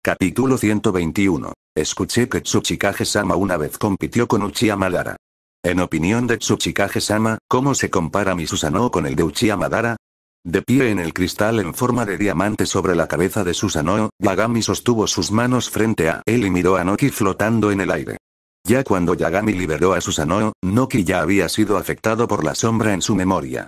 Capítulo 121. Escuché que Tsuchikage-sama una vez compitió con Uchiha Madara. En opinión de Tsuchikage-sama, ¿cómo se compara mi Susanoo con el de Uchiha Madara? De pie en el cristal en forma de diamante sobre la cabeza de Susanoo, Yagami sostuvo sus manos frente a él y miró a Noki flotando en el aire. Ya cuando Yagami liberó a Susanoo, Noki ya había sido afectado por la sombra en su memoria.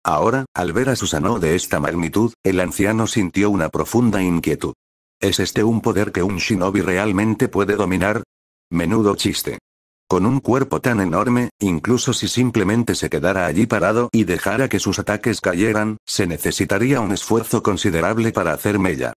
Ahora, al ver a Susanoo de esta magnitud, el anciano sintió una profunda inquietud. ¿Es este un poder que un shinobi realmente puede dominar? Menudo chiste. Con un cuerpo tan enorme, incluso si simplemente se quedara allí parado y dejara que sus ataques cayeran, se necesitaría un esfuerzo considerable para hacer mella.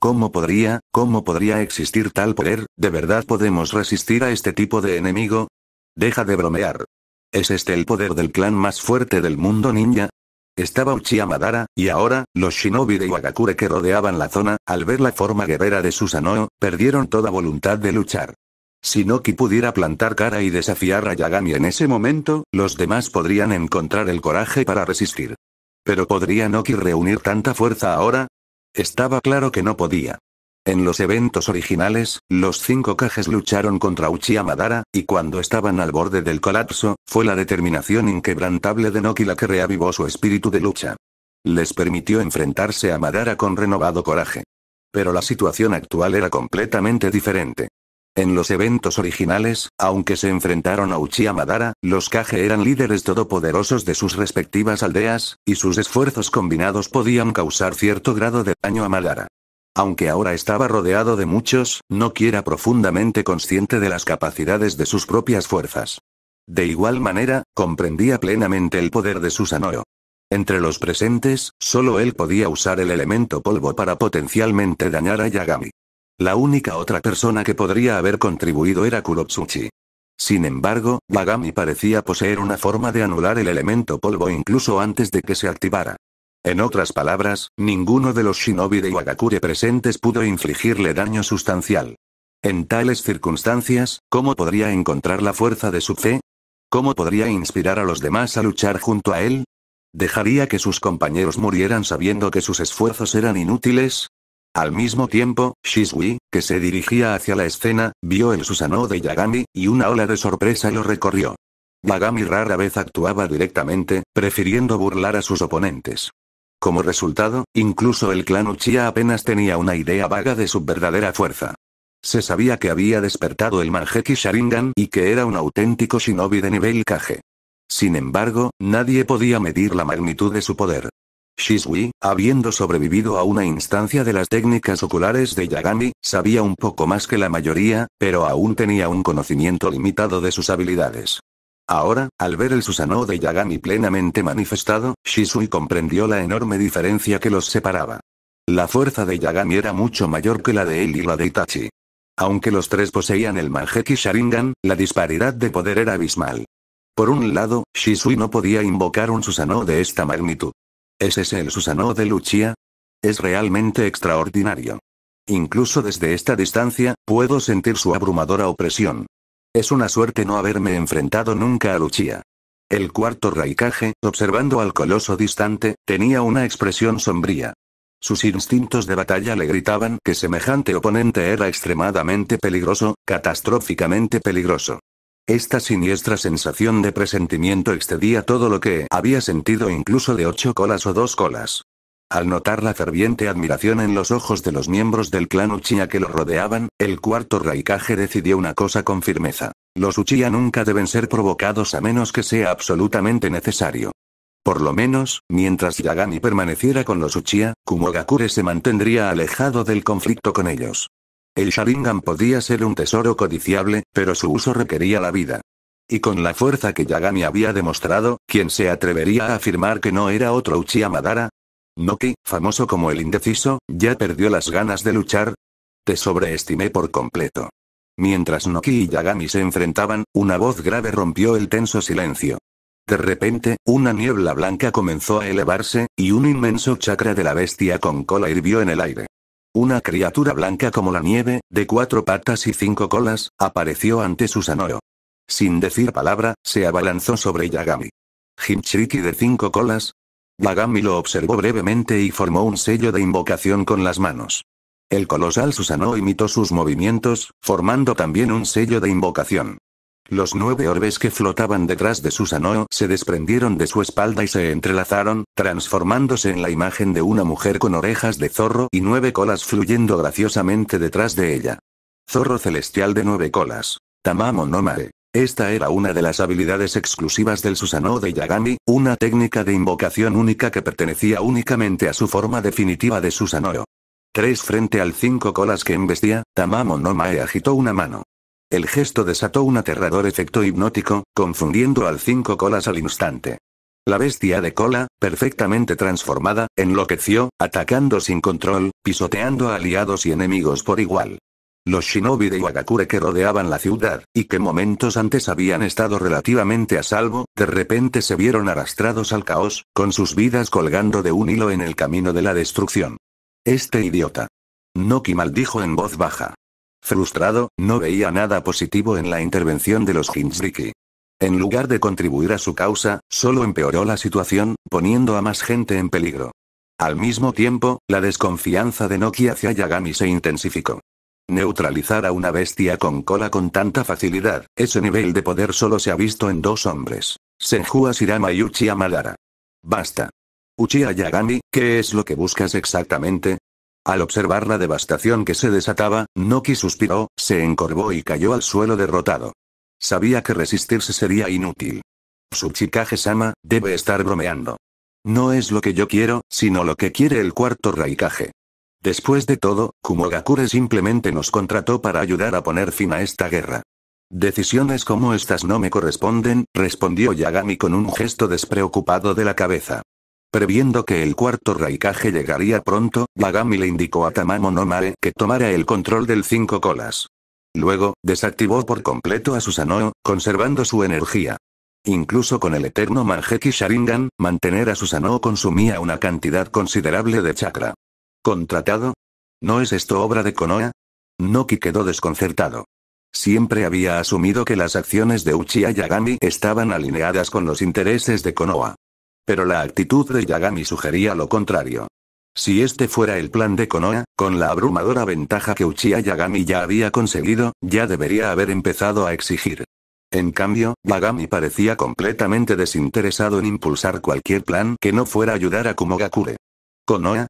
¿Cómo podría existir tal poder? ¿De verdad podemos resistir a este tipo de enemigo? Deja de bromear. ¿Es este el poder del clan más fuerte del mundo ninja? Estaba Uchiha Madara, y ahora, los shinobi de Iwagakure que rodeaban la zona, al ver la forma guerrera de Susanoo, perdieron toda voluntad de luchar. Si Noki pudiera plantar cara y desafiar a Yagami en ese momento, los demás podrían encontrar el coraje para resistir. ¿Pero podría Noki reunir tanta fuerza ahora? Estaba claro que no podía. En los eventos originales, los 5 Kages lucharon contra Uchiha Madara, y cuando estaban al borde del colapso, fue la determinación inquebrantable de Noki la que reavivó su espíritu de lucha. Les permitió enfrentarse a Madara con renovado coraje. Pero la situación actual era completamente diferente. En los eventos originales, aunque se enfrentaron a Uchiha Madara, los Kage eran líderes todopoderosos de sus respectivas aldeas, y sus esfuerzos combinados podían causar cierto grado de daño a Madara. Aunque ahora estaba rodeado de muchos, Noki era profundamente consciente de las capacidades de sus propias fuerzas. De igual manera, comprendía plenamente el poder de Susanoo. Entre los presentes, solo él podía usar el elemento polvo para potencialmente dañar a Yagami. La única otra persona que podría haber contribuido era Kurotsuchi. Sin embargo, Yagami parecía poseer una forma de anular el elemento polvo incluso antes de que se activara. En otras palabras, ninguno de los shinobi de Iwagakure presentes pudo infligirle daño sustancial. En tales circunstancias, ¿cómo podría encontrar la fuerza de su fe? ¿Cómo podría inspirar a los demás a luchar junto a él? ¿Dejaría que sus compañeros murieran sabiendo que sus esfuerzos eran inútiles? Al mismo tiempo, Shisui, que se dirigía hacia la escena, vio el Susanoo de Yagami, y una ola de sorpresa lo recorrió. Yagami rara vez actuaba directamente, prefiriendo burlar a sus oponentes. Como resultado, incluso el clan Uchiha apenas tenía una idea vaga de su verdadera fuerza. Se sabía que había despertado el Mangekyou Sharingan y que era un auténtico shinobi de nivel Kage. Sin embargo, nadie podía medir la magnitud de su poder. Shisui, habiendo sobrevivido a una instancia de las técnicas oculares de Yagami, sabía un poco más que la mayoría, pero aún tenía un conocimiento limitado de sus habilidades. Ahora, al ver el Susanoo de Yagami plenamente manifestado, Shisui comprendió la enorme diferencia que los separaba. La fuerza de Yagami era mucho mayor que la de él y la de Itachi. Aunque los tres poseían el Mangekyou Sharingan, la disparidad de poder era abismal. Por un lado, Shisui no podía invocar un Susanoo de esta magnitud. ¿Es ese el Susanoo de Uchiha? Es realmente extraordinario. Incluso desde esta distancia, puedo sentir su abrumadora opresión. Es una suerte no haberme enfrentado nunca a Uchiha. El cuarto Raikage, observando al coloso distante, tenía una expresión sombría. Sus instintos de batalla le gritaban que semejante oponente era extremadamente peligroso, catastróficamente peligroso. Esta siniestra sensación de presentimiento excedía todo lo que había sentido incluso de 8 colas o 2 colas. Al notar la ferviente admiración en los ojos de los miembros del clan Uchiha que lo rodeaban, el cuarto Raikage decidió una cosa con firmeza. Los Uchiha nunca deben ser provocados a menos que sea absolutamente necesario. Por lo menos, mientras Yagami permaneciera con los Uchiha, Kumogakure se mantendría alejado del conflicto con ellos. El Sharingan podía ser un tesoro codiciable, pero su uso requería la vida. Y con la fuerza que Yagami había demostrado, ¿quién se atrevería a afirmar que no era otro Uchiha Madara? Noki, famoso como el indeciso, ¿ya perdió las ganas de luchar? Te sobreestimé por completo. Mientras Noki y Yagami se enfrentaban, una voz grave rompió el tenso silencio. De repente, una niebla blanca comenzó a elevarse, y un inmenso chakra de la bestia con cola hirvió en el aire. Una criatura blanca como la nieve, de 4 patas y 5 colas, apareció ante Susanoo. Sin decir palabra, se abalanzó sobre Yagami. Jinchuriki de 5 colas. Yagami lo observó brevemente y formó un sello de invocación con las manos. El colosal Susanoo imitó sus movimientos, formando también un sello de invocación. Los 9 orbes que flotaban detrás de Susanoo se desprendieron de su espalda y se entrelazaron, transformándose en la imagen de una mujer con orejas de zorro y 9 colas fluyendo graciosamente detrás de ella. Zorro celestial de 9 colas. Tamamo no Mae. Esta era una de las habilidades exclusivas del Susanoo de Yagami, una técnica de invocación única que pertenecía únicamente a su forma definitiva de Susanoo. 3 frente al 5 colas que embestía, Tamamo no Mae agitó una mano. El gesto desató un aterrador efecto hipnótico, confundiendo al 5 colas al instante. La bestia de cola, perfectamente transformada, enloqueció, atacando sin control, pisoteando a aliados y enemigos por igual. Los shinobi de Iwagakure que rodeaban la ciudad, y que momentos antes habían estado relativamente a salvo, de repente se vieron arrastrados al caos, con sus vidas colgando de un hilo en el camino de la destrucción. Este idiota. Noki maldijo en voz baja. Frustrado, no veía nada positivo en la intervención de los Hinjiki. En lugar de contribuir a su causa, solo empeoró la situación, poniendo a más gente en peligro. Al mismo tiempo, la desconfianza de Noki hacia Yagami se intensificó. Neutralizar a una bestia con cola con tanta facilidad, ese nivel de poder solo se ha visto en 2 hombres. Senju Ashirama y Uchiha Madara. Basta. Uchiha Yagami, ¿qué es lo que buscas exactamente? Al observar la devastación que se desataba, Noki suspiró, se encorvó y cayó al suelo derrotado. Sabía que resistirse sería inútil. Tsuchikage-sama, debe estar bromeando. No es lo que yo quiero, sino lo que quiere el cuarto Raikage. Después de todo, Kumogakure simplemente nos contrató para ayudar a poner fin a esta guerra. Decisiones como estas no me corresponden, respondió Yagami con un gesto despreocupado de la cabeza. Previendo que el cuarto Raikage llegaría pronto, Yagami le indicó a Tamamo no Mae que tomara el control del 5 colas. Luego, desactivó por completo a Susanoo, conservando su energía. Incluso con el eterno Manjeki Sharingan, mantener a Susanoo consumía una cantidad considerable de chakra. ¿Contratado? ¿No es esto obra de Konoha? Noki quedó desconcertado. Siempre había asumido que las acciones de Uchiha Yagami estaban alineadas con los intereses de Konoha. Pero la actitud de Yagami sugería lo contrario. Si este fuera el plan de Konoha, con la abrumadora ventaja que Uchiha Yagami ya había conseguido, ya debería haber empezado a exigir. En cambio, Yagami parecía completamente desinteresado en impulsar cualquier plan que no fuera ayudar a Kumogakure. ¿Konoha?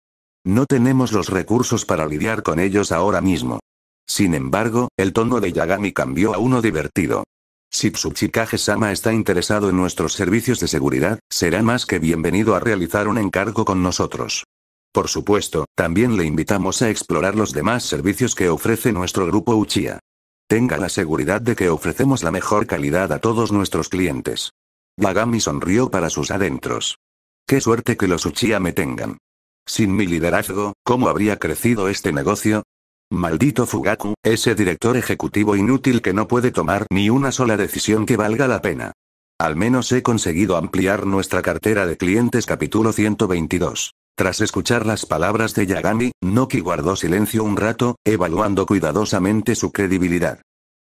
No tenemos los recursos para lidiar con ellos ahora mismo. Sin embargo, el tono de Yagami cambió a uno divertido. Si Tsuchikage-sama está interesado en nuestros servicios de seguridad, será más que bienvenido a realizar un encargo con nosotros. Por supuesto, también le invitamos a explorar los demás servicios que ofrece nuestro grupo Uchiha. Tenga la seguridad de que ofrecemos la mejor calidad a todos nuestros clientes. Yagami sonrió para sus adentros. Qué suerte que los Uchiha me tengan. Sin mi liderazgo, ¿cómo habría crecido este negocio? Maldito Fugaku, ese director ejecutivo inútil que no puede tomar ni una sola decisión que valga la pena. Al menos he conseguido ampliar nuestra cartera de clientes. Capítulo 122. Tras escuchar las palabras de Yagami, Noki guardó silencio un rato, evaluando cuidadosamente su credibilidad.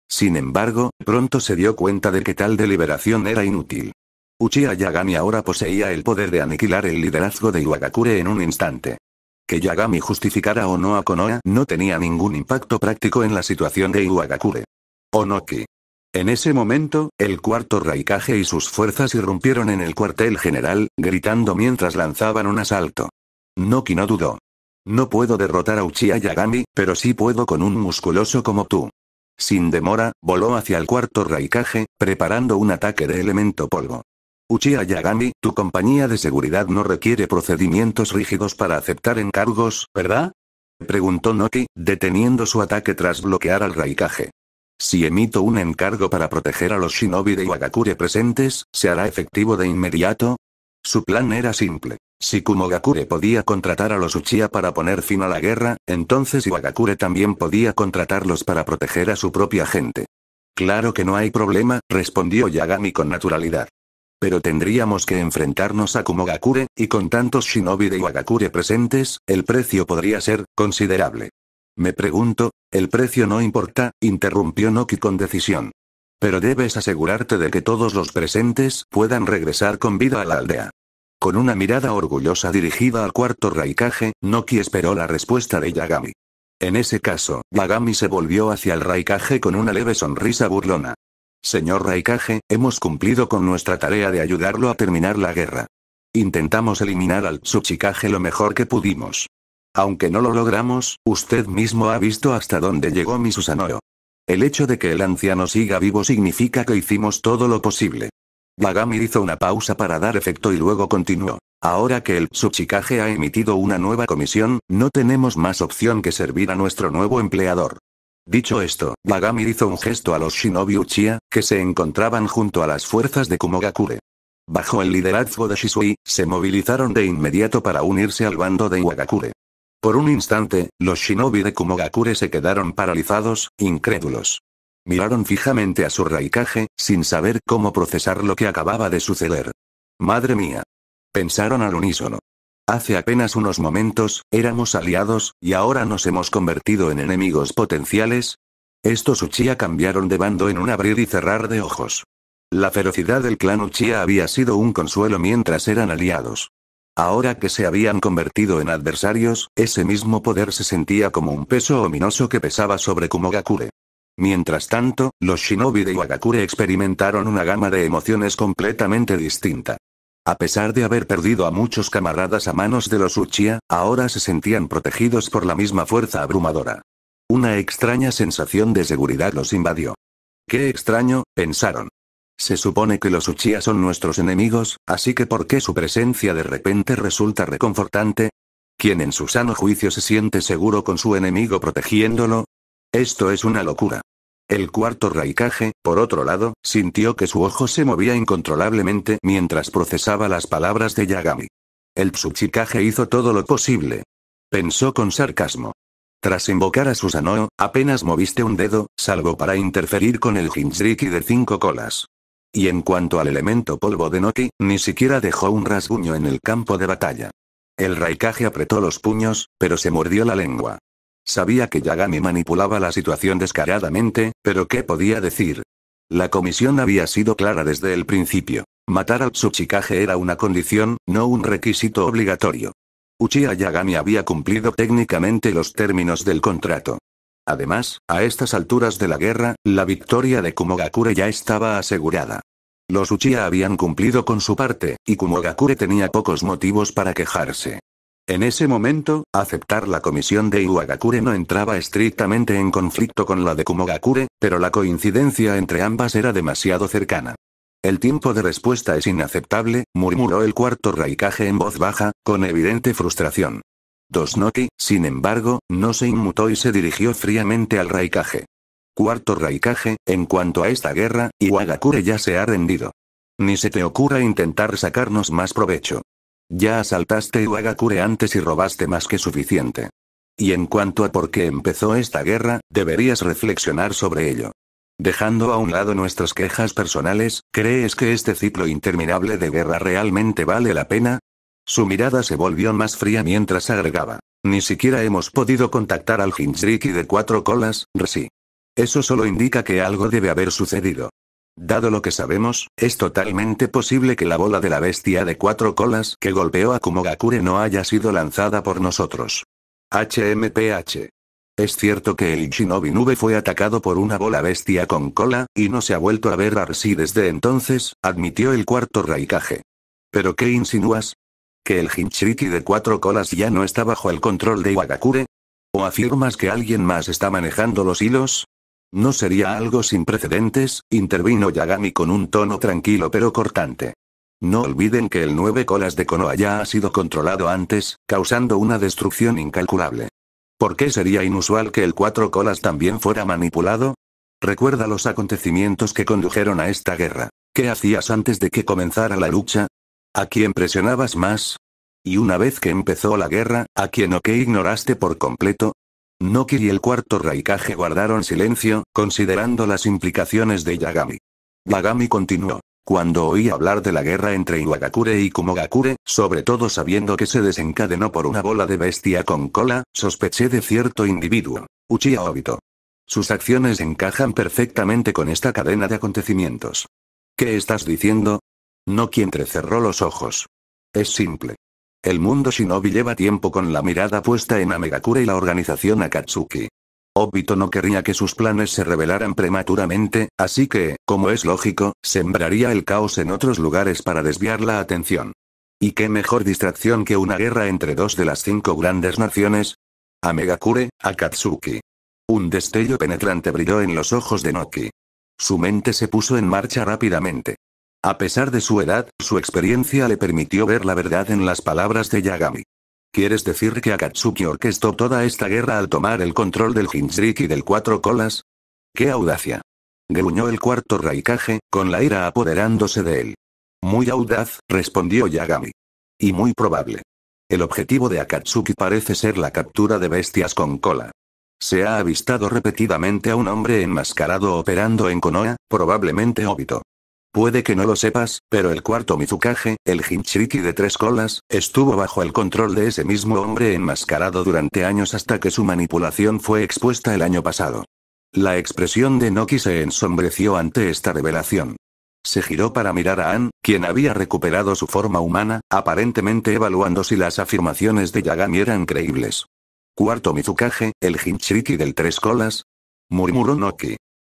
Sin embargo, pronto se dio cuenta de que tal deliberación era inútil. Uchiha Yagami ahora poseía el poder de aniquilar el liderazgo de Iwagakure en un instante. Que Yagami justificara o no a Konoha no tenía ningún impacto práctico en la situación de Iwagakure. Onoki. En ese momento, el cuarto Raikage y sus fuerzas irrumpieron en el cuartel general, gritando mientras lanzaban un asalto. Noki no dudó. No puedo derrotar a Uchiha Yagami, pero sí puedo con un musculoso como tú. Sin demora, voló hacia el cuarto Raikage, preparando un ataque de elemento polvo. Uchiha Yagami, tu compañía de seguridad no requiere procedimientos rígidos para aceptar encargos, ¿verdad? Preguntó Noki, deteniendo su ataque tras bloquear al Raikage. Si emito un encargo para proteger a los shinobi de Iwagakure presentes, ¿se hará efectivo de inmediato? Su plan era simple. Si Kumogakure podía contratar a los Uchiha para poner fin a la guerra, entonces Iwagakure también podía contratarlos para proteger a su propia gente. Claro que no hay problema, respondió Yagami con naturalidad. Pero tendríamos que enfrentarnos a Kumogakure, y con tantos shinobi de Iwagakure presentes, el precio podría ser considerable. Me pregunto, el precio no importa, interrumpió Noki con decisión. Pero debes asegurarte de que todos los presentes puedan regresar con vida a la aldea. Con una mirada orgullosa dirigida al cuarto Raikage, Noki esperó la respuesta de Yagami. En ese caso, Yagami se volvió hacia el Raikage con una leve sonrisa burlona. Señor Raikage, hemos cumplido con nuestra tarea de ayudarlo a terminar la guerra. Intentamos eliminar al Tsuchikage lo mejor que pudimos. Aunque no lo logramos, usted mismo ha visto hasta dónde llegó mi Susanoo. El hecho de que el anciano siga vivo significa que hicimos todo lo posible. Yagami hizo una pausa para dar efecto y luego continuó. Ahora que el Tsuchikage ha emitido una nueva comisión, no tenemos más opción que servir a nuestro nuevo empleador. Dicho esto, Yagami hizo un gesto a los shinobi Uchiha, que se encontraban junto a las fuerzas de Kumogakure. Bajo el liderazgo de Shisui, se movilizaron de inmediato para unirse al bando de Iwagakure. Por un instante, los shinobi de Kumogakure se quedaron paralizados, incrédulos. Miraron fijamente a su Raikage, sin saber cómo procesar lo que acababa de suceder. Madre mía. Pensaron al unísono. Hace apenas unos momentos, éramos aliados, y ahora nos hemos convertido en enemigos potenciales. Estos Uchiha cambiaron de bando en un abrir y cerrar de ojos. La ferocidad del clan Uchiha había sido un consuelo mientras eran aliados. Ahora que se habían convertido en adversarios, ese mismo poder se sentía como un peso ominoso que pesaba sobre Kumogakure. Mientras tanto, los shinobi de Iwagakure experimentaron una gama de emociones completamente distinta. A pesar de haber perdido a muchos camaradas a manos de los Uchiha, ahora se sentían protegidos por la misma fuerza abrumadora. Una extraña sensación de seguridad los invadió. Qué extraño, pensaron. Se supone que los Uchiha son nuestros enemigos, así que ¿por qué su presencia de repente resulta reconfortante? ¿Quién en su sano juicio se siente seguro con su enemigo protegiéndolo? Esto es una locura. El cuarto Raikage, por otro lado, sintió que su ojo se movía incontrolablemente mientras procesaba las palabras de Yagami. El Tsuchikage hizo todo lo posible. Pensó con sarcasmo. Tras invocar a Susanoo, apenas moviste un dedo, salvo para interferir con el Jinchuriki de 5 colas. Y en cuanto al elemento polvo de Noki, ni siquiera dejó un rasguño en el campo de batalla. El Raikage apretó los puños, pero se mordió la lengua. Sabía que Yagami manipulaba la situación descaradamente, pero ¿qué podía decir? La comisión había sido clara desde el principio. Matar al Tsuchikage era una condición, no un requisito obligatorio. Uchiha Yagami había cumplido técnicamente los términos del contrato. Además, a estas alturas de la guerra, la victoria de Kumogakure ya estaba asegurada. Los Uchiha habían cumplido con su parte, y Kumogakure tenía pocos motivos para quejarse. En ese momento, aceptar la comisión de Iwagakure no entraba estrictamente en conflicto con la de Kumogakure, pero la coincidencia entre ambas era demasiado cercana. El tiempo de respuesta es inaceptable, murmuró el cuarto Raikage en voz baja, con evidente frustración. Dosnoki, sin embargo, no se inmutó y se dirigió fríamente al Raikage. Cuarto Raikage, en cuanto a esta guerra, Iwagakure ya se ha rendido. Ni se te ocurra intentar sacarnos más provecho. Ya asaltaste Iwagakure antes y robaste más que suficiente. Y en cuanto a por qué empezó esta guerra, deberías reflexionar sobre ello. Dejando a un lado nuestras quejas personales, ¿crees que este ciclo interminable de guerra realmente vale la pena? Su mirada se volvió más fría mientras agregaba. Ni siquiera hemos podido contactar al Jinchuriki de 4 colas, Resi. Eso solo indica que algo debe haber sucedido. Dado lo que sabemos, es totalmente posible que la bola de la bestia de 4 colas que golpeó a Kumogakure no haya sido lanzada por nosotros. HMPH. Es cierto que el Shinobi Nube fue atacado por una bola bestia con cola, y no se ha vuelto a ver a Resi desde entonces, admitió el cuarto Raikage. ¿Pero qué insinúas? ¿Que el Jinchuriki de 4 colas ya no está bajo el control de Iwagakure? ¿O afirmas que alguien más está manejando los hilos? ¿No sería algo sin precedentes?, intervino Yagami con un tono tranquilo pero cortante. No olviden que el 9 colas de Konoha ya ha sido controlado antes, causando una destrucción incalculable. ¿Por qué sería inusual que el 4 colas también fuera manipulado? Recuerda los acontecimientos que condujeron a esta guerra. ¿Qué hacías antes de que comenzara la lucha? ¿A quién presionabas más? Y una vez que empezó la guerra, ¿a quién o qué ignoraste por completo? Noki y el cuarto Raikage guardaron silencio, considerando las implicaciones de Yagami. Yagami continuó. Cuando oí hablar de la guerra entre Iwagakure y Kumogakure, sobre todo sabiendo que se desencadenó por una bola de bestia con cola, sospeché de cierto individuo, Uchiha Obito. Sus acciones encajan perfectamente con esta cadena de acontecimientos. ¿Qué estás diciendo? Noki entrecerró los ojos. Es simple. El mundo shinobi lleva tiempo con la mirada puesta en Amegakure y la organización Akatsuki. Obito no querría que sus planes se revelaran prematuramente, así que, como es lógico, sembraría el caos en otros lugares para desviar la atención. ¿Y qué mejor distracción que una guerra entre dos de las 5 grandes naciones? Amegakure, Akatsuki. Un destello penetrante brilló en los ojos de Noki. Su mente se puso en marcha rápidamente. A pesar de su edad, su experiencia le permitió ver la verdad en las palabras de Yagami. ¿Quieres decir que Akatsuki orquestó toda esta guerra al tomar el control del Jinchuriki del 4 colas? ¡Qué audacia! Gruñó el cuarto Raikage, con la ira apoderándose de él. Muy audaz, respondió Yagami. Y muy probable. El objetivo de Akatsuki parece ser la captura de bestias con cola. Se ha avistado repetidamente a un hombre enmascarado operando en Konoha, probablemente Obito. Puede que no lo sepas, pero el cuarto Mizukage, el Jinchuriki de 3 colas, estuvo bajo el control de ese mismo hombre enmascarado durante años hasta que su manipulación fue expuesta el año pasado. La expresión de Noki se ensombreció ante esta revelación. Se giró para mirar a Ann, quien había recuperado su forma humana, aparentemente evaluando si las afirmaciones de Yagami eran creíbles. Cuarto Mizukage, el Jinchuriki del 3 colas, murmuró Noki.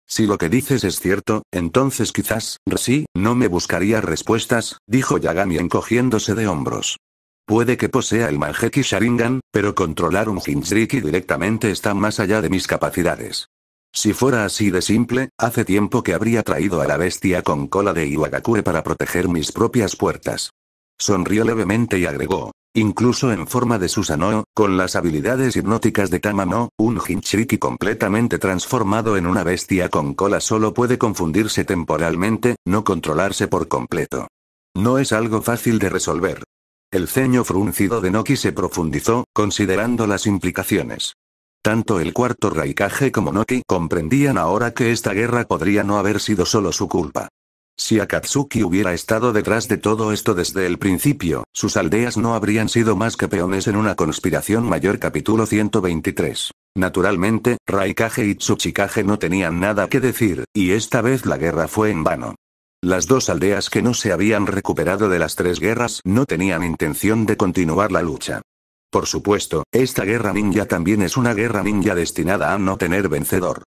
Si lo que dices es cierto, entonces quizás, sí, no me buscaría respuestas, dijo Yagami encogiéndose de hombros. Puede que posea el Manjeki Sharingan, pero controlar un Jinchuriki directamente está más allá de mis capacidades. Si fuera así de simple, hace tiempo que habría traído a la bestia con cola de Iwagakure para proteger mis propias puertas. Sonrió levemente y agregó. Incluso en forma de Susanoo, con las habilidades hipnóticas de Tamamo, un Jinchuriki completamente transformado en una bestia con cola solo puede confundirse temporalmente, no controlarse por completo. No es algo fácil de resolver. El ceño fruncido de Noki se profundizó, considerando las implicaciones. Tanto el cuarto Raikage como Noki comprendían ahora que esta guerra podría no haber sido solo su culpa. Si Akatsuki hubiera estado detrás de todo esto desde el principio, sus aldeas no habrían sido más que peones en una conspiración mayor. Capítulo 123. Naturalmente, Raikage y Tsuchikage no tenían nada que decir, y esta vez la guerra fue en vano. Las 2 aldeas que no se habían recuperado de las 3 guerras no tenían intención de continuar la lucha. Por supuesto, esta guerra ninja también es una guerra ninja destinada a no tener vencedor.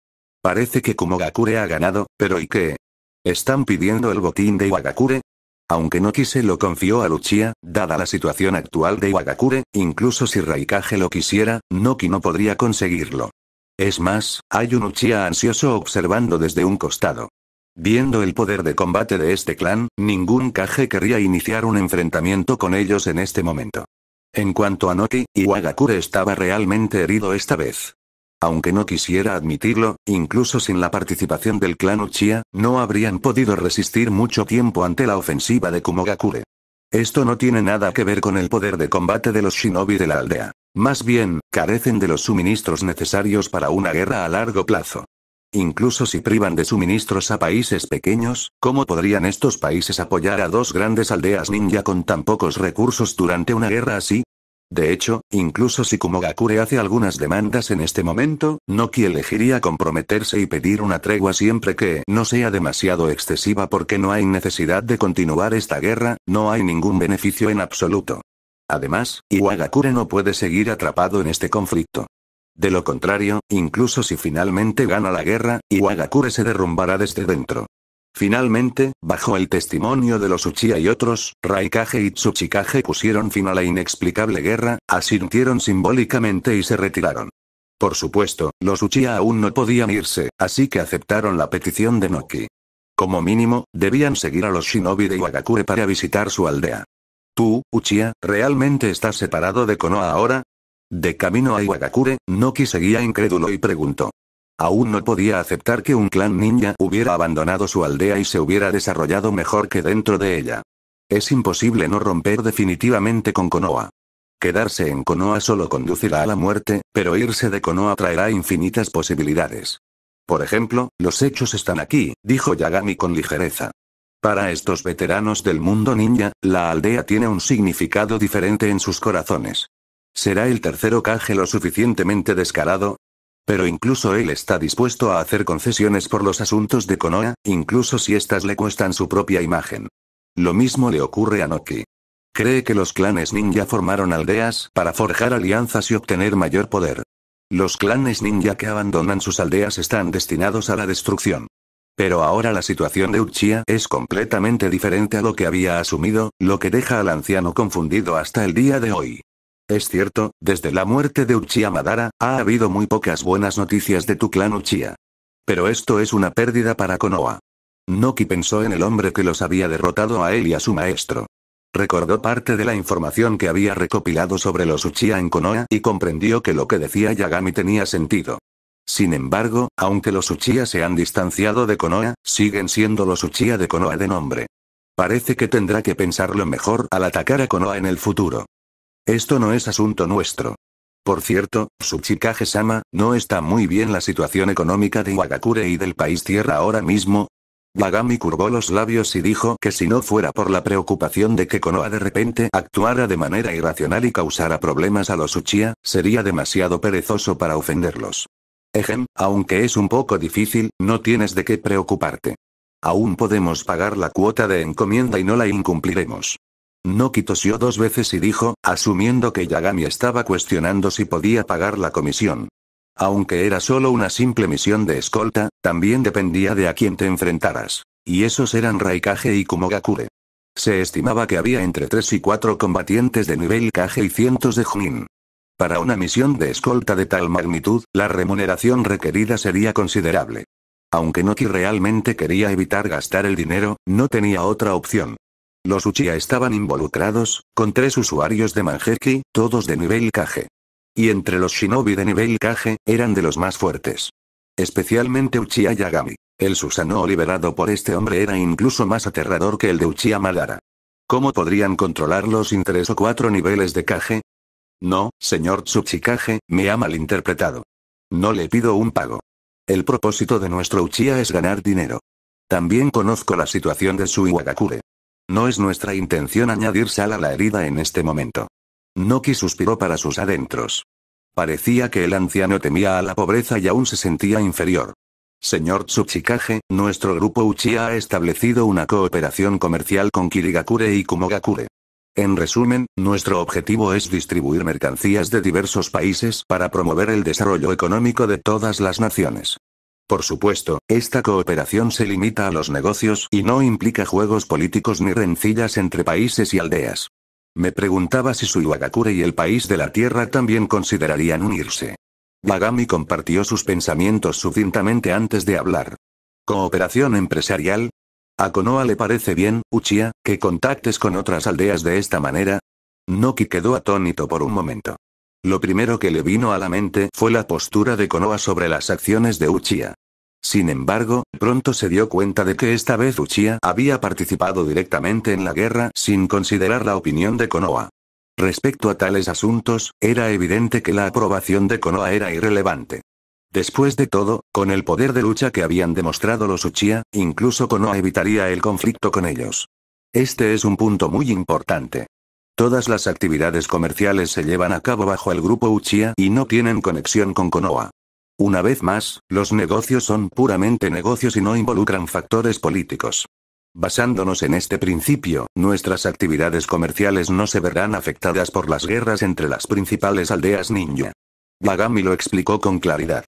Parece que Kumogakure ha ganado, pero ¿y qué? ¿Están pidiendo el botín de Iwagakure? Aunque Noki se lo confió a Luchia, dada la situación actual de Iwagakure, incluso si Raikage lo quisiera, Noki no podría conseguirlo. Es más, hay un Uchiha ansioso observando desde un costado. Viendo el poder de combate de este clan, ningún Kage querría iniciar un enfrentamiento con ellos en este momento. En cuanto a Noki, Iwagakure estaba realmente herido esta vez. Aunque no quisiera admitirlo, incluso sin la participación del clan Uchiha, no habrían podido resistir mucho tiempo ante la ofensiva de Kumogakure. Esto no tiene nada que ver con el poder de combate de los shinobi de la aldea. Más bien, carecen de los suministros necesarios para una guerra a largo plazo. Incluso si privan de suministros a países pequeños, ¿cómo podrían estos países apoyar a 2 grandes aldeas ninja con tan pocos recursos durante una guerra así? De hecho, incluso si Kumogakure hace algunas demandas en este momento, Noki elegiría comprometerse y pedir una tregua siempre que no sea demasiado excesiva porque no hay necesidad de continuar esta guerra, no hay ningún beneficio en absoluto. Además, Iwagakure no puede seguir atrapado en este conflicto. De lo contrario, incluso si finalmente gana la guerra, Iwagakure se derrumbará desde dentro. Finalmente, bajo el testimonio de los Uchiha y otros, Raikage y Tsuchikage pusieron fin a la inexplicable guerra, asintieron simbólicamente y se retiraron. Por supuesto, los Uchiha aún no podían irse, así que aceptaron la petición de Noki. Como mínimo, debían seguir a los shinobi de Iwagakure para visitar su aldea. ¿Tú, Uchiha, realmente estás separado de Konoha ahora? De camino a Iwagakure, Noki seguía incrédulo y preguntó. Aún no podía aceptar que un clan ninja hubiera abandonado su aldea y se hubiera desarrollado mejor que dentro de ella. Es imposible no romper definitivamente con Konoha. Quedarse en Konoha solo conducirá a la muerte, pero irse de Konoha traerá infinitas posibilidades. Por ejemplo, los hechos están aquí, dijo Yagami con ligereza. Para estos veteranos del mundo ninja, la aldea tiene un significado diferente en sus corazones. ¿Será el tercer Hokage lo suficientemente descarado? Pero incluso él está dispuesto a hacer concesiones por los asuntos de Konoha, incluso si éstas le cuestan su propia imagen. Lo mismo le ocurre a Noki. Cree que los clanes ninja formaron aldeas para forjar alianzas y obtener mayor poder. Los clanes ninja que abandonan sus aldeas están destinados a la destrucción. Pero ahora la situación de Uchiha es completamente diferente a lo que había asumido, lo que deja al anciano confundido hasta el día de hoy. Es cierto, desde la muerte de Uchiha Madara, ha habido muy pocas buenas noticias de tu clan Uchiha. Pero esto es una pérdida para Konoha. Noki pensó en el hombre que los había derrotado a él y a su maestro. Recordó parte de la información que había recopilado sobre los Uchiha en Konoha y comprendió que lo que decía Yagami tenía sentido. Sin embargo, aunque los Uchiha se han distanciado de Konoha, siguen siendo los Uchiha de Konoha de nombre. Parece que tendrá que pensarlo mejor al atacar a Konoha en el futuro. Esto no es asunto nuestro. Por cierto, Tsuchikage-sama, ¿no está muy bien la situación económica de Iwagakure y del país Tierra ahora mismo? Yagami curvó los labios y dijo que si no fuera por la preocupación de que Konoha de repente actuara de manera irracional y causara problemas a los Uchiha, sería demasiado perezoso para ofenderlos. Aunque es un poco difícil, no tienes de qué preocuparte. Aún podemos pagar la cuota de encomienda y no la incumpliremos. Noki tosió 2 veces y dijo, asumiendo que Yagami estaba cuestionando si podía pagar la comisión. Aunque era solo una simple misión de escolta, también dependía de a quién te enfrentaras. Y esos eran Raikage y Kumogakure. Se estimaba que había entre 3 y 4 combatientes de nivel Kage y cientos de Chunin. Para una misión de escolta de tal magnitud, la remuneración requerida sería considerable. Aunque Noki realmente quería evitar gastar el dinero, no tenía otra opción. Los Uchiha estaban involucrados, con 3 usuarios de Mangekyou, todos de nivel Kage. Y entre los shinobi de nivel Kage, eran de los más fuertes. Especialmente Uchiha Yagami. El Susanoo liberado por este hombre era incluso más aterrador que el de Uchiha Madara. ¿Cómo podrían controlarlo sin 3 o 4 niveles de Kage? No, señor Tsuchikage, me ha malinterpretado. No le pido un pago. El propósito de nuestro Uchiha es ganar dinero. También conozco la situación de su Iwagakure. No es nuestra intención añadir sal a la herida en este momento. Noki suspiró para sus adentros. Parecía que el anciano temía a la pobreza y aún se sentía inferior. Señor Tsuchikage, nuestro grupo Uchiha ha establecido una cooperación comercial con Kirigakure y Kumogakure. En resumen, nuestro objetivo es distribuir mercancías de diversos países para promover el desarrollo económico de todas las naciones. Por supuesto, esta cooperación se limita a los negocios y no implica juegos políticos ni rencillas entre países y aldeas. Me preguntaba si su Iwagakure y el país de la tierra también considerarían unirse. Yagami compartió sus pensamientos sucintamente antes de hablar. ¿Cooperación empresarial? ¿A Konoha le parece bien, Uchiha, que contactes con otras aldeas de esta manera? Noki quedó atónito por un momento. Lo primero que le vino a la mente fue la postura de Konoha sobre las acciones de Uchiha. Sin embargo, pronto se dio cuenta de que esta vez Uchiha había participado directamente en la guerra sin considerar la opinión de Konoha. Respecto a tales asuntos, era evidente que la aprobación de Konoha era irrelevante. Después de todo, con el poder de lucha que habían demostrado los Uchiha, incluso Konoha evitaría el conflicto con ellos. Este es un punto muy importante. Todas las actividades comerciales se llevan a cabo bajo el grupo Uchiha y no tienen conexión con Konoha. Una vez más, los negocios son puramente negocios y no involucran factores políticos. Basándonos en este principio, nuestras actividades comerciales no se verán afectadas por las guerras entre las principales aldeas ninja. Yagami lo explicó con claridad.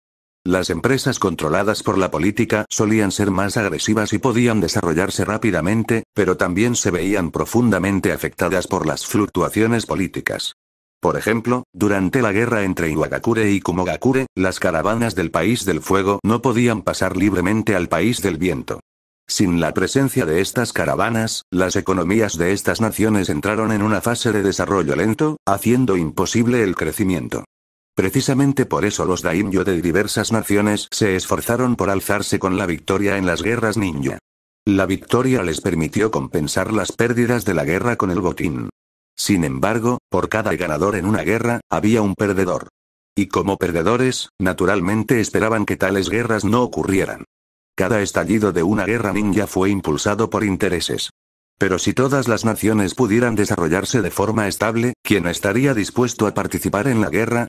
Las empresas controladas por la política solían ser más agresivas y podían desarrollarse rápidamente, pero también se veían profundamente afectadas por las fluctuaciones políticas. Por ejemplo, durante la guerra entre Iwagakure y Kumogakure, las caravanas del País del Fuego no podían pasar libremente al País del Viento. Sin la presencia de estas caravanas, las economías de estas naciones entraron en una fase de desarrollo lento, haciendo imposible el crecimiento. Precisamente por eso los daimyo de diversas naciones se esforzaron por alzarse con la victoria en las guerras ninja. La victoria les permitió compensar las pérdidas de la guerra con el botín. Sin embargo, por cada ganador en una guerra, había un perdedor. Y como perdedores, naturalmente esperaban que tales guerras no ocurrieran. Cada estallido de una guerra ninja fue impulsado por intereses. Pero si todas las naciones pudieran desarrollarse de forma estable, ¿quién estaría dispuesto a participar en la guerra?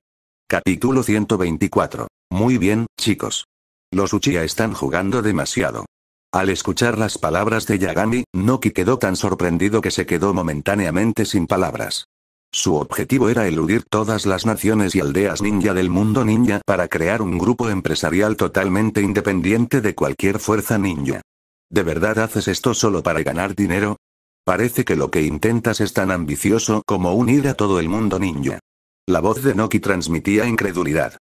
Capítulo 124. Muy bien, chicos. Los Uchiha están jugando demasiado. Al escuchar las palabras de Yagami, Noki quedó tan sorprendido que se quedó momentáneamente sin palabras. Su objetivo era eludir todas las naciones y aldeas ninja del mundo ninja para crear un grupo empresarial totalmente independiente de cualquier fuerza ninja. ¿De verdad haces esto solo para ganar dinero? Parece que lo que intentas es tan ambicioso como unir a todo el mundo ninja. La voz de Noki transmitía incredulidad.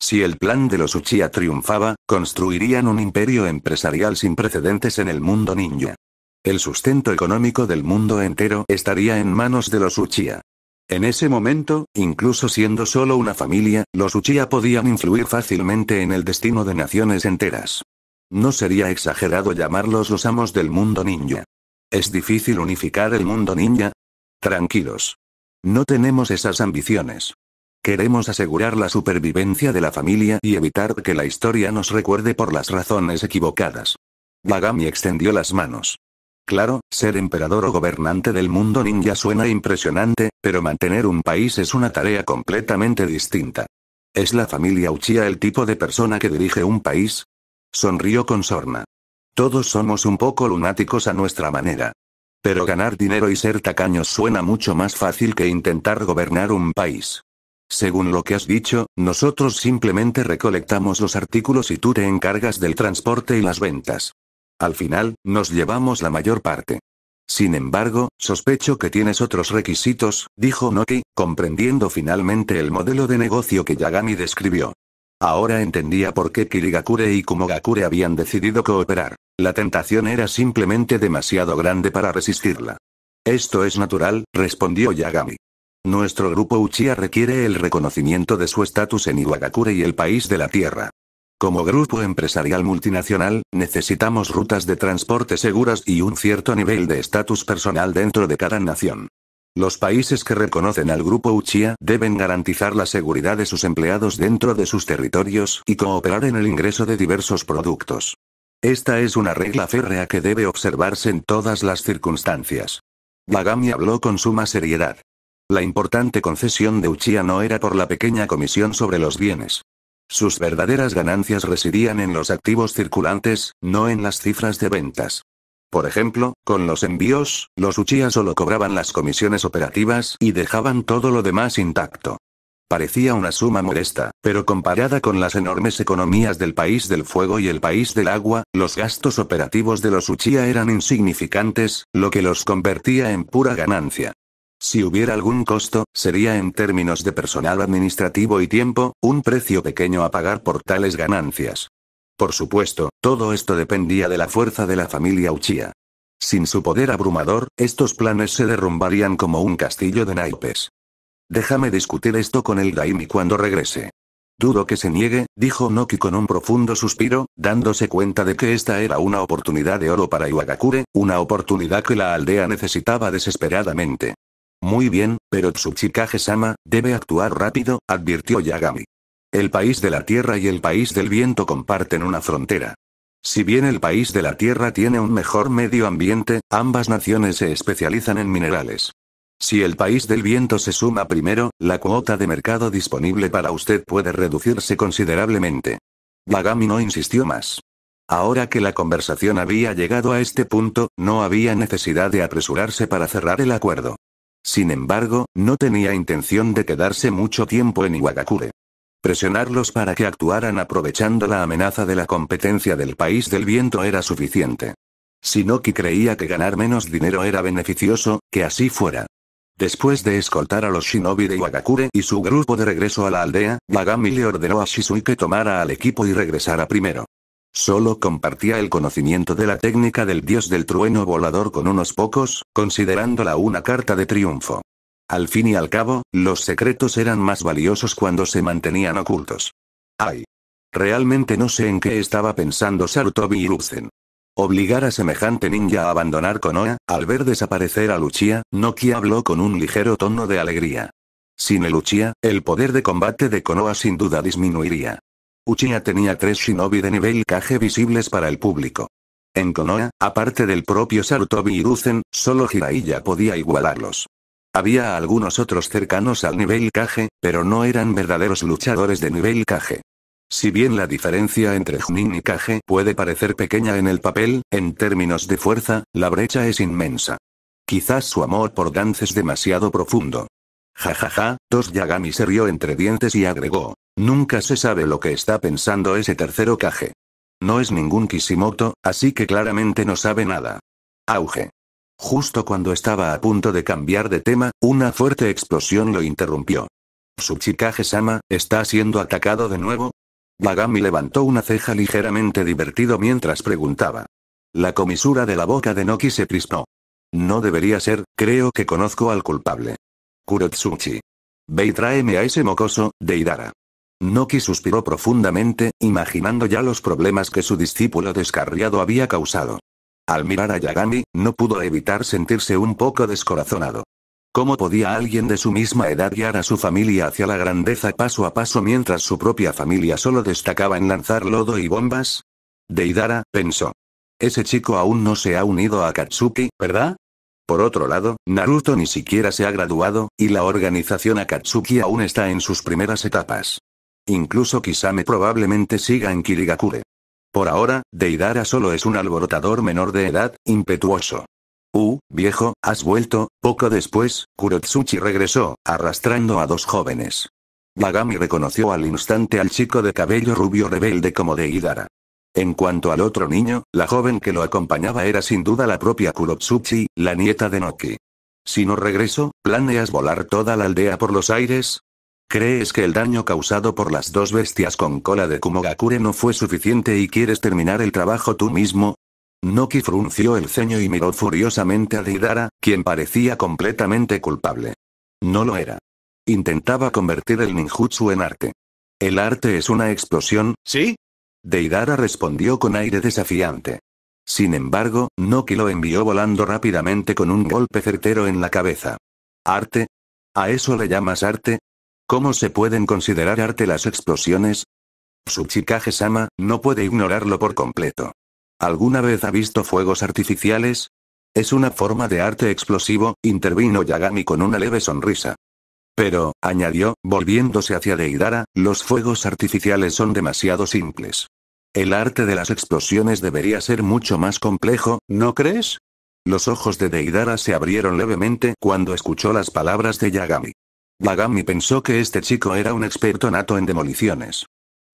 Si el plan de los Uchiha triunfaba, construirían un imperio empresarial sin precedentes en el mundo ninja. El sustento económico del mundo entero estaría en manos de los Uchiha. En ese momento, incluso siendo solo una familia, los Uchiha podían influir fácilmente en el destino de naciones enteras. No sería exagerado llamarlos los amos del mundo ninja. ¿Es difícil unificar el mundo ninja? Tranquilos. No tenemos esas ambiciones. Queremos asegurar la supervivencia de la familia y evitar que la historia nos recuerde por las razones equivocadas. Yagami extendió las manos. Claro, ser emperador o gobernante del mundo ninja suena impresionante, pero mantener un país es una tarea completamente distinta. ¿Es la familia Uchiha el tipo de persona que dirige un país? Sonrió con sorna. Todos somos un poco lunáticos a nuestra manera. Pero ganar dinero y ser tacaños suena mucho más fácil que intentar gobernar un país. Según lo que has dicho, nosotros simplemente recolectamos los artículos y tú te encargas del transporte y las ventas. Al final, nos llevamos la mayor parte. Sin embargo, sospecho que tienes otros requisitos, dijo Noki, comprendiendo finalmente el modelo de negocio que Yagami describió. Ahora entendía por qué Kirigakure y Kumogakure habían decidido cooperar. La tentación era simplemente demasiado grande para resistirla. Esto es natural, respondió Yagami. Nuestro grupo Uchiha requiere el reconocimiento de su estatus en Iwagakure y el país de la tierra. Como grupo empresarial multinacional, necesitamos rutas de transporte seguras y un cierto nivel de estatus personal dentro de cada nación. Los países que reconocen al grupo Uchiha deben garantizar la seguridad de sus empleados dentro de sus territorios y cooperar en el ingreso de diversos productos. Esta es una regla férrea que debe observarse en todas las circunstancias. Yagami habló con suma seriedad. La importante concesión de Uchiha no era por la pequeña comisión sobre los bienes. Sus verdaderas ganancias residían en los activos circulantes, no en las cifras de ventas. Por ejemplo, con los envíos, los Uchiha solo cobraban las comisiones operativas y dejaban todo lo demás intacto. Parecía una suma modesta, pero comparada con las enormes economías del país del fuego y el país del agua, los gastos operativos de los Uchiha eran insignificantes, lo que los convertía en pura ganancia. Si hubiera algún costo, sería en términos de personal administrativo y tiempo, un precio pequeño a pagar por tales ganancias. Por supuesto, todo esto dependía de la fuerza de la familia Uchiha. Sin su poder abrumador, estos planes se derrumbarían como un castillo de naipes. Déjame discutir esto con el Daimi cuando regrese. Dudo que se niegue, dijo Noki con un profundo suspiro, dándose cuenta de que esta era una oportunidad de oro para Iwagakure, una oportunidad que la aldea necesitaba desesperadamente. Muy bien, pero Tsuchikage-sama, debe actuar rápido, advirtió Yagami. El país de la tierra y el país del viento comparten una frontera. Si bien el país de la tierra tiene un mejor medio ambiente, ambas naciones se especializan en minerales. Si el país del viento se suma primero, la cuota de mercado disponible para usted puede reducirse considerablemente. Yagami no insistió más. Ahora que la conversación había llegado a este punto, no había necesidad de apresurarse para cerrar el acuerdo. Sin embargo, no tenía intención de quedarse mucho tiempo en Iwagakure. Presionarlos para que actuaran aprovechando la amenaza de la competencia del país del viento era suficiente. Si Noki creía que ganar menos dinero era beneficioso, que así fuera. Después de escoltar a los shinobi de Iwagakure y su grupo de regreso a la aldea, Yagami le ordenó a Shisui que tomara al equipo y regresara primero. Solo compartía el conocimiento de la técnica del dios del trueno volador con unos pocos, considerándola una carta de triunfo. Al fin y al cabo, los secretos eran más valiosos cuando se mantenían ocultos. ¡Ay! Realmente no sé en qué estaba pensando Sarutobi Hiruzen. Obligar a semejante ninja a abandonar Konoha, al ver desaparecer a Uchiha, Noki habló con un ligero tono de alegría. Sin el Uchiha, el poder de combate de Konoha sin duda disminuiría. Uchiha tenía 3 shinobi de nivel Kage visibles para el público. En Konoha, aparte del propio Sarutobi Hiruzen, solo Jiraiya podía igualarlos. Había algunos otros cercanos al nivel Kage, pero no eran verdaderos luchadores de nivel Kage. Si bien la diferencia entre Junin y Kage puede parecer pequeña en el papel, en términos de fuerza, la brecha es inmensa. Quizás su amor por Gantz es demasiado profundo. Jajaja, Yagami se rió entre dientes y agregó. Nunca se sabe lo que está pensando ese tercero Kage. No es ningún Kishimoto, así que claramente no sabe nada. Auge. Justo cuando estaba a punto de cambiar de tema, una fuerte explosión lo interrumpió. ¿Tsuchikage-sama, está siendo atacado de nuevo? Yagami levantó una ceja ligeramente divertido mientras preguntaba. La comisura de la boca de Noki se crispó. No debería ser, creo que conozco al culpable. Kurotsuchi. Ve y tráeme a ese mocoso, Deidara. Noki suspiró profundamente, imaginando ya los problemas que su discípulo descarriado había causado. Al mirar a Yagami, no pudo evitar sentirse un poco descorazonado. ¿Cómo podía alguien de su misma edad guiar a su familia hacia la grandeza paso a paso mientras su propia familia solo destacaba en lanzar lodo y bombas? Deidara, pensó. Ese chico aún no se ha unido a Akatsuki, ¿verdad? Por otro lado, Naruto ni siquiera se ha graduado, y la organización Akatsuki aún está en sus primeras etapas. Incluso Kisame probablemente siga en Kirigakure. Por ahora, Deidara solo es un alborotador menor de edad, impetuoso. Viejo, has vuelto. Poco después, Kurotsuchi regresó, arrastrando a dos jóvenes. Yagami reconoció al instante al chico de cabello rubio rebelde como Deidara. En cuanto al otro niño, la joven que lo acompañaba era sin duda la propia Kurotsuchi, la nieta de Noki. Si no regreso, ¿planeas volar toda la aldea por los aires? ¿Crees que el daño causado por las dos bestias con cola de Kumogakure no fue suficiente y quieres terminar el trabajo tú mismo? Noki frunció el ceño y miró furiosamente a Deidara, quien parecía completamente culpable. No lo era. Intentaba convertir el ninjutsu en arte. ¿El arte es una explosión, sí? Deidara respondió con aire desafiante. Sin embargo, Noki lo envió volando rápidamente con un golpe certero en la cabeza. ¿Arte? ¿A eso le llamas arte? ¿Cómo se pueden considerar arte las explosiones? Tsuchikage-sama no puede ignorarlo por completo. ¿Alguna vez ha visto fuegos artificiales? Es una forma de arte explosivo, intervino Yagami con una leve sonrisa. Pero, añadió, volviéndose hacia Deidara, los fuegos artificiales son demasiado simples. El arte de las explosiones debería ser mucho más complejo, ¿no crees? Los ojos de Deidara se abrieron levemente cuando escuchó las palabras de Yagami. Yagami pensó que este chico era un experto nato en demoliciones.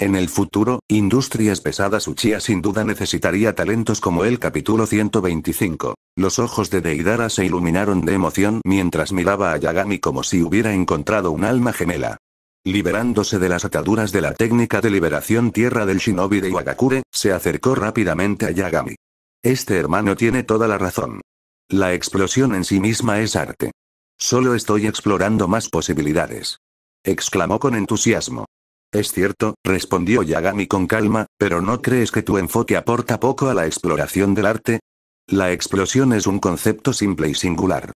En el futuro, Industrias Pesadas Uchiha sin duda necesitaría talentos como él. Capítulo 125. Los ojos de Deidara se iluminaron de emoción mientras miraba a Yagami como si hubiera encontrado un alma gemela. Liberándose de las ataduras de la técnica de liberación tierra del shinobi de Iwagakure, se acercó rápidamente a Yagami. Este hermano tiene toda la razón. La explosión en sí misma es arte. Solo estoy explorando más posibilidades. Exclamó con entusiasmo. Es cierto, respondió Yagami con calma, pero ¿no crees que tu enfoque aporta poco a la exploración del arte? La explosión es un concepto simple y singular.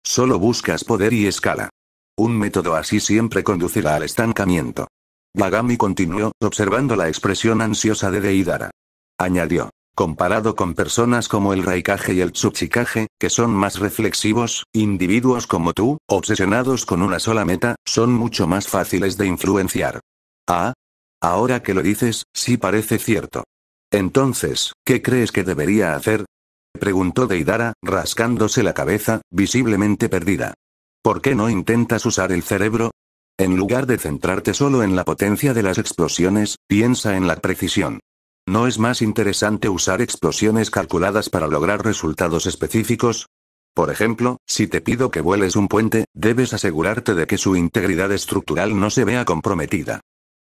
Solo buscas poder y escala. Un método así siempre conducirá al estancamiento. Yagami continuó, observando la expresión ansiosa de Deidara. Añadió. Comparado con personas como el Raikage y el Tsuchikage, que son más reflexivos, individuos como tú, obsesionados con una sola meta, son mucho más fáciles de influenciar. Ah. Ahora que lo dices, sí parece cierto. Entonces, ¿qué crees que debería hacer? Preguntó Deidara, rascándose la cabeza, visiblemente perdida. ¿Por qué no intentas usar el cerebro? En lugar de centrarte solo en la potencia de las explosiones, piensa en la precisión. ¿No es más interesante usar explosiones calculadas para lograr resultados específicos? Por ejemplo, si te pido que vueles un puente, debes asegurarte de que su integridad estructural no se vea comprometida.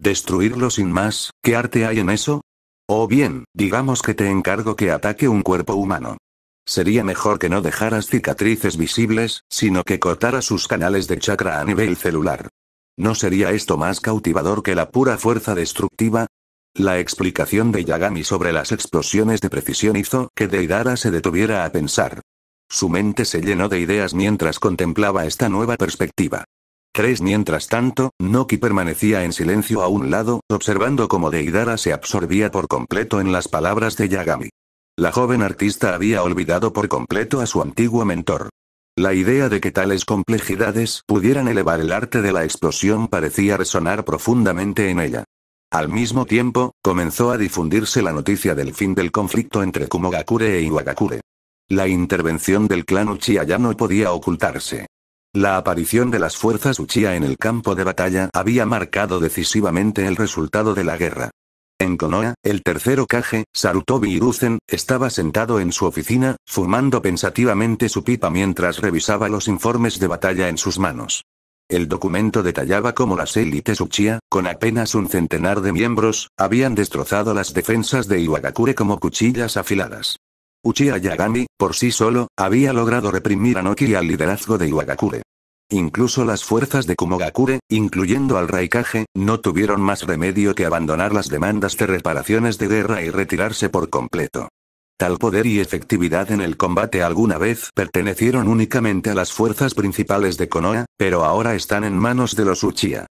¿Destruirlo sin más? ¿Qué arte hay en eso? O bien, digamos que te encargo que ataque un cuerpo humano. Sería mejor que no dejaras cicatrices visibles, sino que cortaras sus canales de chakra a nivel celular. ¿No sería esto más cautivador que la pura fuerza destructiva? La explicación de Yagami sobre las explosiones de precisión hizo que Deidara se detuviera a pensar. Su mente se llenó de ideas mientras contemplaba esta nueva perspectiva. Mientras tanto, Noki permanecía en silencio a un lado, observando cómo Deidara se absorbía por completo en las palabras de Yagami. La joven artista había olvidado por completo a su antiguo mentor. La idea de que tales complejidades pudieran elevar el arte de la explosión parecía resonar profundamente en ella. Al mismo tiempo, comenzó a difundirse la noticia del fin del conflicto entre Kumogakure e Iwagakure. La intervención del clan Uchiha ya no podía ocultarse. La aparición de las fuerzas Uchiha en el campo de batalla había marcado decisivamente el resultado de la guerra. En Konoha, el tercer Hokage, Sarutobi Hiruzen, estaba sentado en su oficina, fumando pensativamente su pipa mientras revisaba los informes de batalla en sus manos. El documento detallaba cómo las élites Uchiha, con apenas un centenar de miembros, habían destrozado las defensas de Iwagakure como cuchillas afiladas. Uchiha Yagami, por sí solo, había logrado reprimir a Noki y al liderazgo de Iwagakure. Incluso las fuerzas de Kumogakure, incluyendo al Raikage, no tuvieron más remedio que abandonar las demandas de reparaciones de guerra y retirarse por completo. Tal poder y efectividad en el combate alguna vez pertenecieron únicamente a las fuerzas principales de Konoha, pero ahora están en manos de los Uchiha.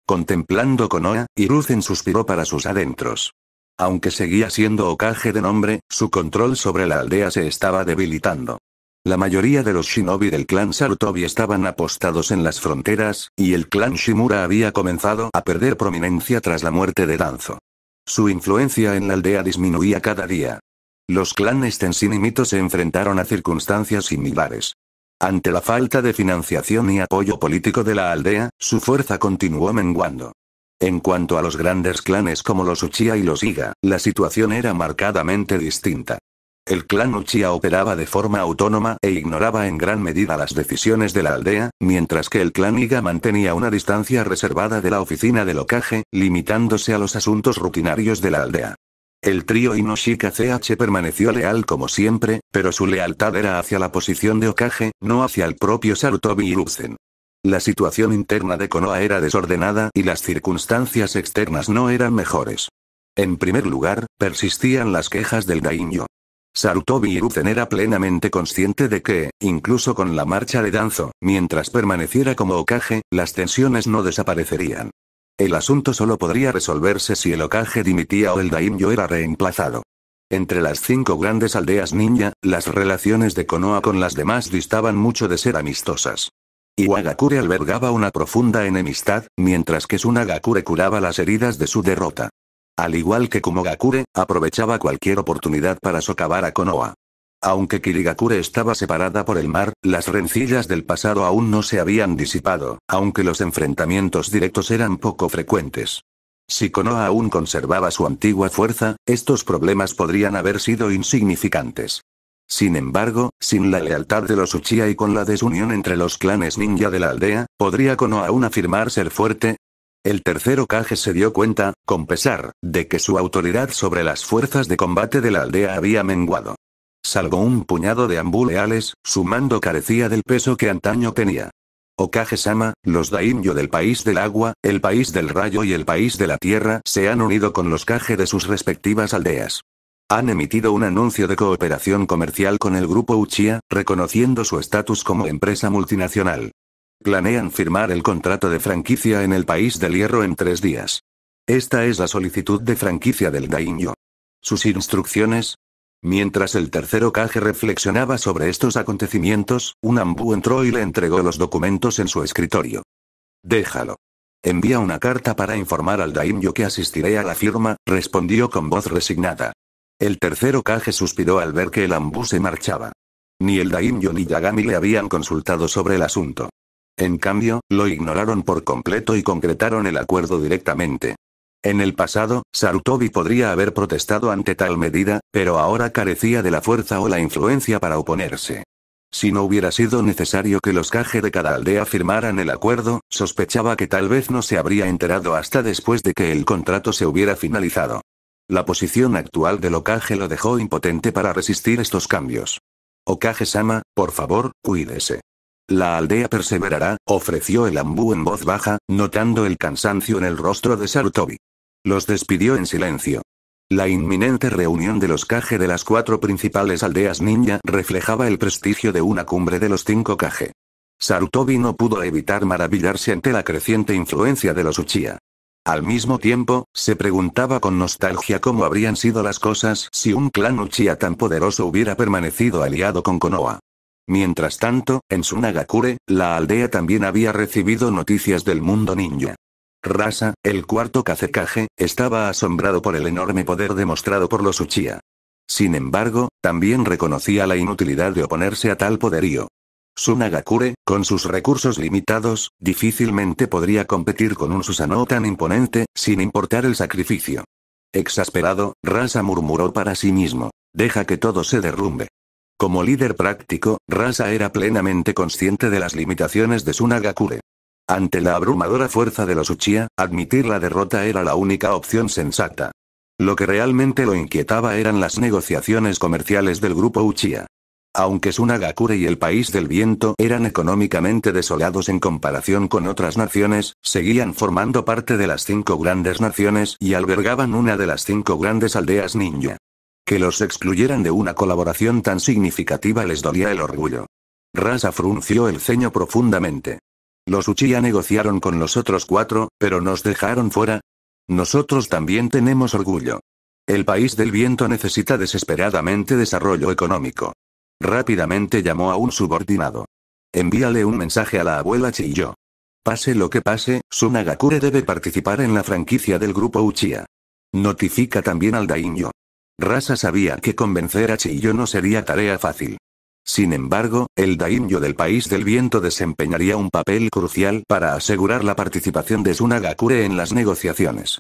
Contemplando Konoha, Hiruzen suspiró para sus adentros. Aunque seguía siendo Hokage de nombre, su control sobre la aldea se estaba debilitando. La mayoría de los shinobi del clan Sarutobi estaban apostados en las fronteras, y el clan Shimura había comenzado a perder prominencia tras la muerte de Danzo. Su influencia en la aldea disminuía cada día. Los clanes Tenshin y Mito se enfrentaron a circunstancias similares. Ante la falta de financiación y apoyo político de la aldea, su fuerza continuó menguando. En cuanto a los grandes clanes como los Uchiha y los Iga, la situación era marcadamente distinta. El clan Uchiha operaba de forma autónoma e ignoraba en gran medida las decisiones de la aldea, mientras que el clan Iga mantenía una distancia reservada de la oficina del Hokage, limitándose a los asuntos rutinarios de la aldea. El trío Inoshika CH permaneció leal como siempre, pero su lealtad era hacia la posición de Hokage, no hacia el propio Sarutobi Hiruzen. La situación interna de Konoha era desordenada y las circunstancias externas no eran mejores. En primer lugar, persistían las quejas del daimyo. Sarutobi Hiruzen era plenamente consciente de que, incluso con la marcha de Danzo, mientras permaneciera como Hokage, las tensiones no desaparecerían. El asunto solo podría resolverse si el Hokage dimitía o el daimyo era reemplazado. Entre las 5 grandes aldeas ninja, las relaciones de Konoha con las demás distaban mucho de ser amistosas. Iwagakure albergaba una profunda enemistad, mientras que Tsunagakure curaba las heridas de su derrota. Al igual que Kumogakure, aprovechaba cualquier oportunidad para socavar a Konoha. Aunque Kirigakure estaba separada por el mar, las rencillas del pasado aún no se habían disipado, aunque los enfrentamientos directos eran poco frecuentes. Si Konoha aún conservaba su antigua fuerza, estos problemas podrían haber sido insignificantes. Sin embargo, sin la lealtad de los Uchiha y con la desunión entre los clanes ninja de la aldea, ¿podría Konoha aún afirmar ser fuerte? El tercer Hokage se dio cuenta, con pesar, de que su autoridad sobre las fuerzas de combate de la aldea había menguado. Salvo un puñado de Anbu leales, su mando carecía del peso que antaño tenía. Hokage-sama, los daimyo del país del agua, el país del rayo y el país de la tierra se han unido con los Kage de sus respectivas aldeas. Han emitido un anuncio de cooperación comercial con el grupo Uchiha, reconociendo su estatus como empresa multinacional. Planean firmar el contrato de franquicia en el país del hierro en 3 días. Esta es la solicitud de franquicia del daimyo. ¿Sus instrucciones? Mientras el tercer Hokage reflexionaba sobre estos acontecimientos, un Anbu entró y le entregó los documentos en su escritorio. Déjalo. Envía una carta para informar al daimyo que asistiré a la firma, respondió con voz resignada. El tercer Hokage suspiró al ver que el Anbu se marchaba. Ni el daimyo ni Yagami le habían consultado sobre el asunto. En cambio, lo ignoraron por completo y concretaron el acuerdo directamente. En el pasado, Sarutobi podría haber protestado ante tal medida, pero ahora carecía de la fuerza o la influencia para oponerse. Si no hubiera sido necesario que los Kage de cada aldea firmaran el acuerdo, sospechaba que tal vez no se habría enterado hasta después de que el contrato se hubiera finalizado. La posición actual del Hokage lo dejó impotente para resistir estos cambios. Hokage-sama, por favor, cuídese. La aldea perseverará, ofreció el Anbu en voz baja, notando el cansancio en el rostro de Sarutobi. Los despidió en silencio. La inminente reunión de los Kage de las 4 principales aldeas ninja reflejaba el prestigio de una cumbre de los 5 Kage. Sarutobi no pudo evitar maravillarse ante la creciente influencia de los Uchiha. Al mismo tiempo, se preguntaba con nostalgia cómo habrían sido las cosas si un clan Uchiha tan poderoso hubiera permanecido aliado con Konoha. Mientras tanto, en Tsunagakure, la aldea también había recibido noticias del mundo ninja. Rasa, el cuarto Kazekage, estaba asombrado por el enorme poder demostrado por los Uchiha. Sin embargo, también reconocía la inutilidad de oponerse a tal poderío. Tsunagakure, con sus recursos limitados, difícilmente podría competir con un Susanoo tan imponente, sin importar el sacrificio. Exasperado, Rasa murmuró para sí mismo: deja que todo se derrumbe. Como líder práctico, Rasa era plenamente consciente de las limitaciones de Tsunagakure. Ante la abrumadora fuerza de los Uchiha, admitir la derrota era la única opción sensata. Lo que realmente lo inquietaba eran las negociaciones comerciales del grupo Uchiha. Aunque Tsunagakure y el País del Viento eran económicamente desolados en comparación con otras naciones, seguían formando parte de las 5 grandes naciones y albergaban una de las 5 grandes aldeas ninja. Que los excluyeran de una colaboración tan significativa les dolía el orgullo. Rasa frunció el ceño profundamente. Los Uchiha negociaron con los otros 4, pero nos dejaron fuera. Nosotros también tenemos orgullo. El País del Viento necesita desesperadamente desarrollo económico. Rápidamente llamó a un subordinado. Envíale un mensaje a la abuela Chiyo. Pase lo que pase, Tsunagakure debe participar en la franquicia del grupo Uchiha. Notifica también al daimyo. Rasa sabía que convencer a Chiyo no sería tarea fácil. Sin embargo, el daimyo del País del Viento desempeñaría un papel crucial para asegurar la participación de Tsunagakure en las negociaciones.